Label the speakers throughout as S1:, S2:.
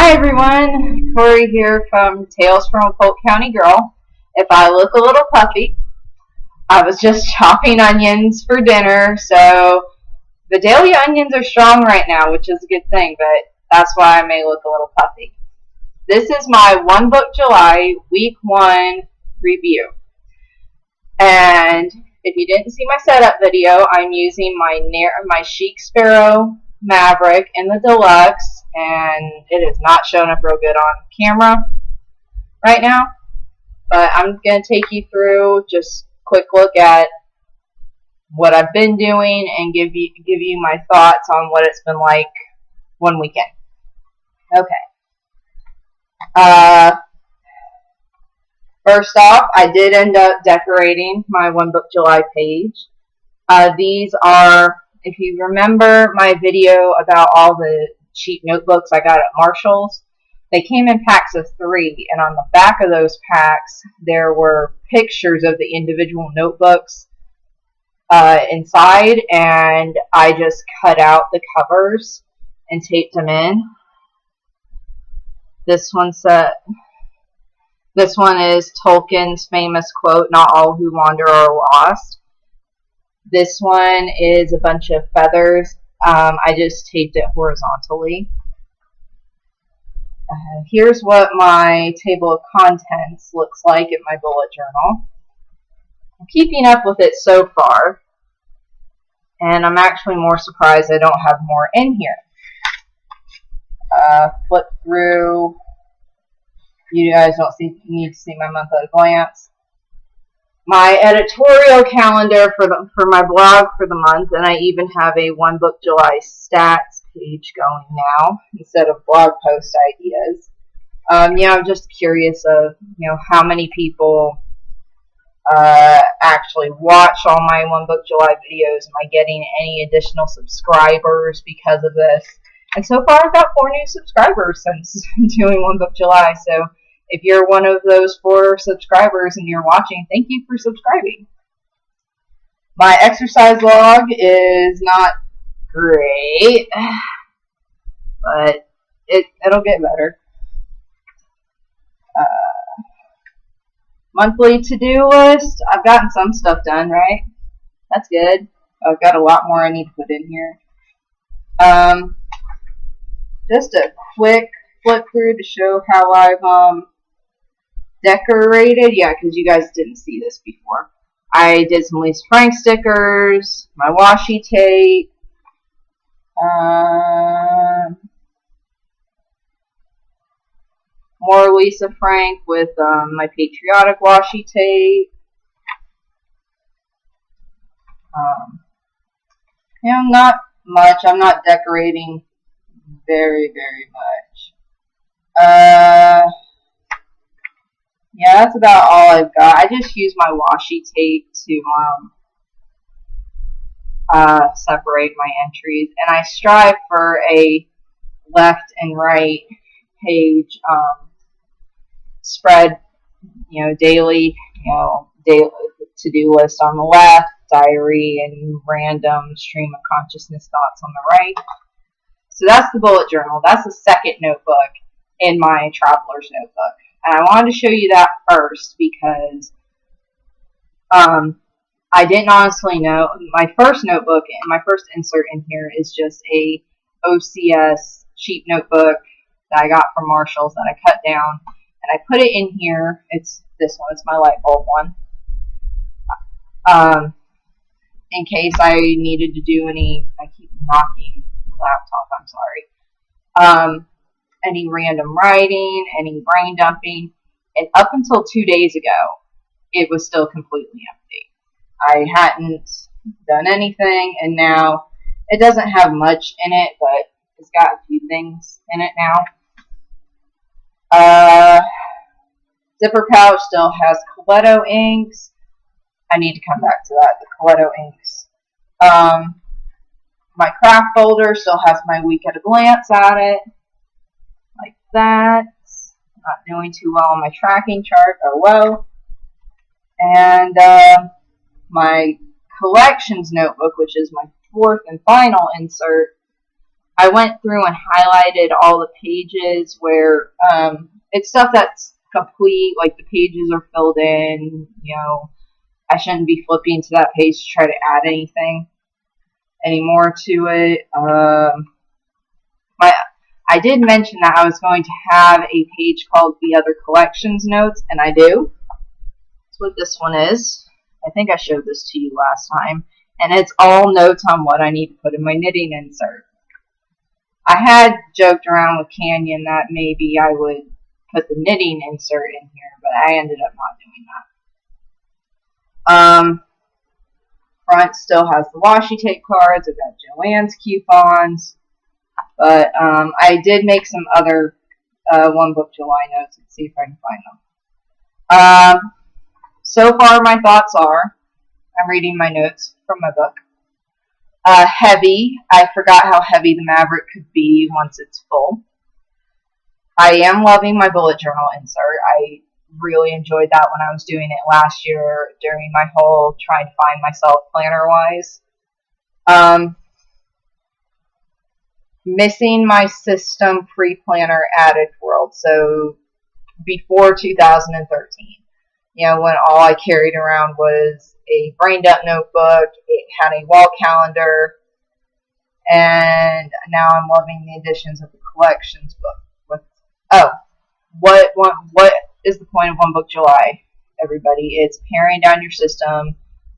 S1: Hi everyone, Corey here from Tales from a Polk County Girl. If I look a little puffy, I was just chopping onions for dinner, so the daily onions are strong right now, which is a good thing, but that's why I may look a little puffy. This is my One Book July Week 1 review. And if you didn't see my setup video, I'm using my Chic Sparrow Maverick in the Deluxe, and it is not showing up real good on camera right now, but I'm going to take you through just a quick look at what I've been doing and give you my thoughts on what it's been like one weekend. Okay. First off, I did end up decorating my One Book July page. These are, if you remember my video about all the cheap notebooks I got at Marshall's, they came in packs of 3, and on the back of those packs there were pictures of the individual notebooks inside, and I just cut out the covers and taped them in. This one is Tolkien's famous quote, "Not all who wander are lost." This one is a bunch of feathers. I just taped it horizontally. Here's what my table of contents looks like in my bullet journal. I'm keeping up with it so far, and I'm actually more surprised I don't have more in here. Flip through. You guys don't need to see my month at a glance. My editorial calendar for my blog for the month, and I even have a One Book July stats page going now instead of blog post ideas. I'm just curious of how many people actually watch all my One Book July videos. Am I getting any additional subscribers because of this? And so far, I've got 4 new subscribers since doing One Book July. So if you're one of those 4 subscribers and you're watching, thank you for subscribing. My exercise log is not great, but it'll get better. Monthly to-do list. I've gotten some stuff done, right? That's good. I've got a lot more I need to put in here. Just a quick flip through to show how I've decorated. Yeah, because you guys didn't see this before. I did some Lisa Frank stickers, my washi tape, more Lisa Frank with my patriotic washi tape. Not much. I'm not decorating very much. Yeah, that's about all I've got. I just use my washi tape to separate my entries, and I strive for a left and right page spread. Daily, daily to-do list on the left, diary and random stream of consciousness thoughts on the right. So that's the bullet journal. That's the second notebook in my traveler's notebook. And I wanted to show you that first because I didn't honestly know. My first notebook, my first insert in here is just a OCS cheap notebook that I got from Marshall's that I cut down. And I put it in here. It's this one. It's my light bulb one. In case I needed to do any, I keep knocking the laptop, I'm sorry. Any random writing, any brain dumping. And up until 2 days ago, it was still completely empty. I hadn't done anything, and now it doesn't have much in it, but it's got a few things in it now. Zipper pouch still has Coletto inks. I need to come back to that, the Coletto inks. My craft folder still has my week at a glance at it. Like that. Not doing too well on my tracking chart. Oh well. And my collections notebook, which is my 4th and final insert, I went through and highlighted all the pages where it's stuff that's complete, like the pages are filled in. You know, I shouldn't be flipping to that page to try to add anything anymore to it. I did mention that I was going to have a page called the other collections notes, and I do. That's what this one is. I think I showed this to you last time, and it's all notes on what I need to put in my knitting insert. I had joked around with Canyon that maybe I would put the knitting insert in here, but I ended up not doing that. Front still has the washi tape cards. I've got Joanne's coupons. But I did make some other One Book July notes. Let's see if I can find them. So far, my thoughts are, I'm reading my notes from my book. Heavy. I forgot how heavy the Maverick could be once it's full. I am loving my bullet journal insert. I really enjoyed that when I was doing it last year during my whole trying to find myself planner-wise. Missing my system pre-planner added world. So before 2013, you know, when all I carried around was a brain dump notebook, it had a wall calendar, and now I'm loving the additions of the collections book. What is the point of One Book July, everybody? It's paring down your system,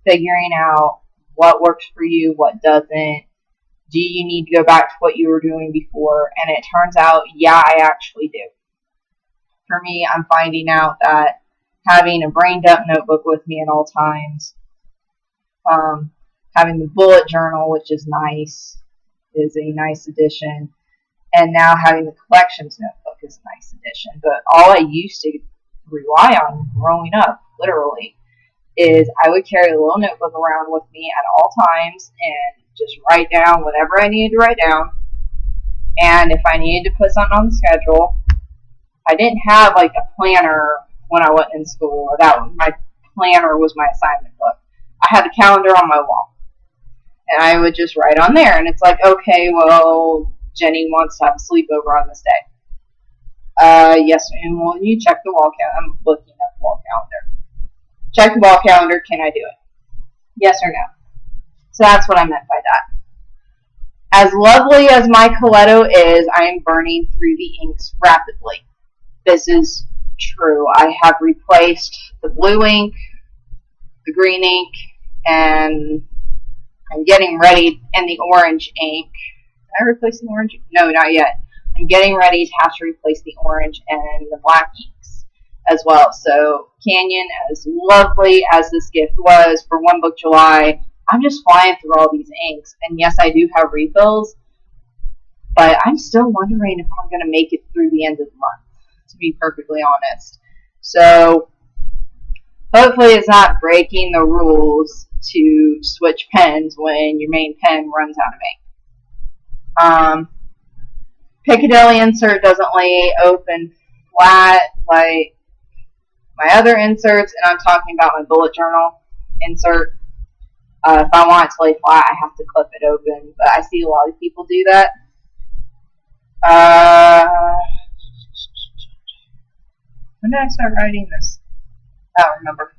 S1: figuring out what works for you, what doesn't. Do you need to go back to what you were doing before? And it turns out, yeah, I actually do. For me, I'm finding out that having a brain dump notebook with me at all times, having the bullet journal, which is nice, is a nice addition, and now having the collections notebook is a nice addition. But all I used to rely on growing up, literally, is I would carry a little notebook around with me at all times and just write down whatever I needed to write down. And if I needed to put something on the schedule, I didn't have like a planner when I wasn't in school. My planner was my assignment book. I had the calendar on my wall, and I would just write on there. And it's like, okay, well, Jenny wants to have a sleepover on this day. Yes, and well, you check the wall calendar. I'm looking at the wall calendar. Check the wall calendar. Can I do it? Yes or no? So that's what I meant by that. As lovely as my Coletto is, I am burning through the inks rapidly. This is true. I have replaced the blue ink, the green ink, and I'm getting ready, and the orange ink. Did I replace the orange? No, not yet. I'm getting ready to have to replace the orange and the black inks as well. So Canyon, as lovely as this gift was for One Book July, I'm just flying through all these inks. And yes, I do have refills, but I'm still wondering if I'm going to make it through the end of the month, to be perfectly honest. So hopefully it's not breaking the rules to switch pens when your main pen runs out of ink. Piccadilly insert doesn't lay open flat like my other inserts, and I'm talking about my bullet journal insert. If I want it to lay flat, I have to clip it open, but I see a lot of people do that. When did I start writing this? I don't remember.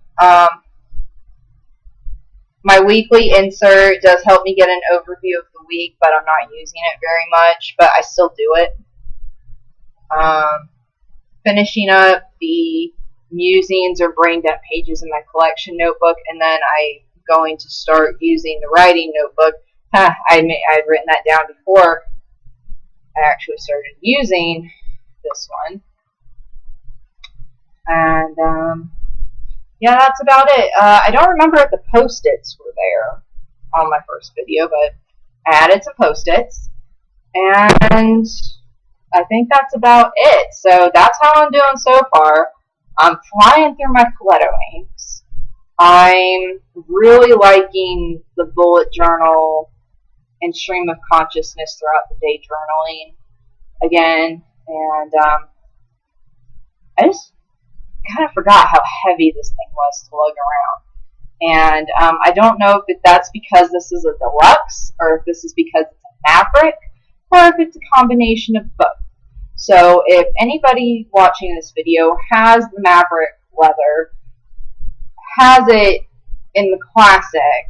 S1: My weekly insert does help me get an overview of the week, but I'm not using it very much, but I still do it. Finishing up the musings or brain dump pages in my collection notebook, and then I'm going to start using the writing notebook. I'd written that down before I actually started using this one. And yeah, that's about it. I don't remember if the Post-its were there on my first video, but I added some Post-its, and I think that's about it. So that's how I'm doing so far. I'm flying through my Coletto inks. I'm really liking the bullet journal and stream of consciousness throughout the day journaling again, and I just kind of forgot how heavy this thing was to lug around. And I don't know if that's because this is a deluxe or if this is because it's a Maverick, or if it's a combination of both. So if anybody watching this video has the Maverick leather, has it in the classic,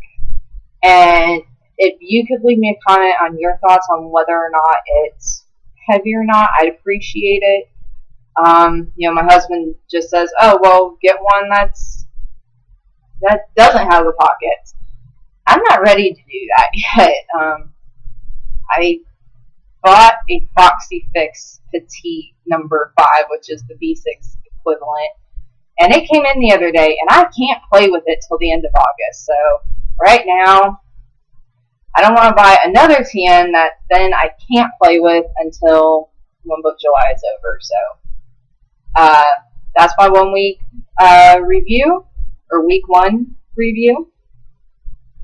S1: and if you could leave me a comment on your thoughts on whether or not it's heavy or not, I'd appreciate it. You know, my husband just says, oh, well, get one that doesn't have the pockets. I'm not ready to do that yet. I bought a Foxy Fix Petite number 5, which is the B6 equivalent, and it came in the other day, and I can't play with it till the end of August. So right now, I don't want to buy another TN that then I can't play with until 1 Book July is over. So that's my 1 week review, or week 1 review.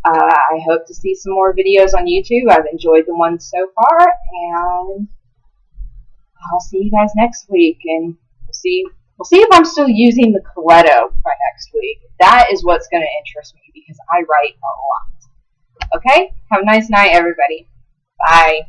S1: I hope to see some more videos on YouTube. I've enjoyed the ones so far, and I'll see you guys next week, and we'll see if I'm still using the Coletto by next week. That is what's going to interest me, because I write a lot. Okay? Have a nice night, everybody. Bye.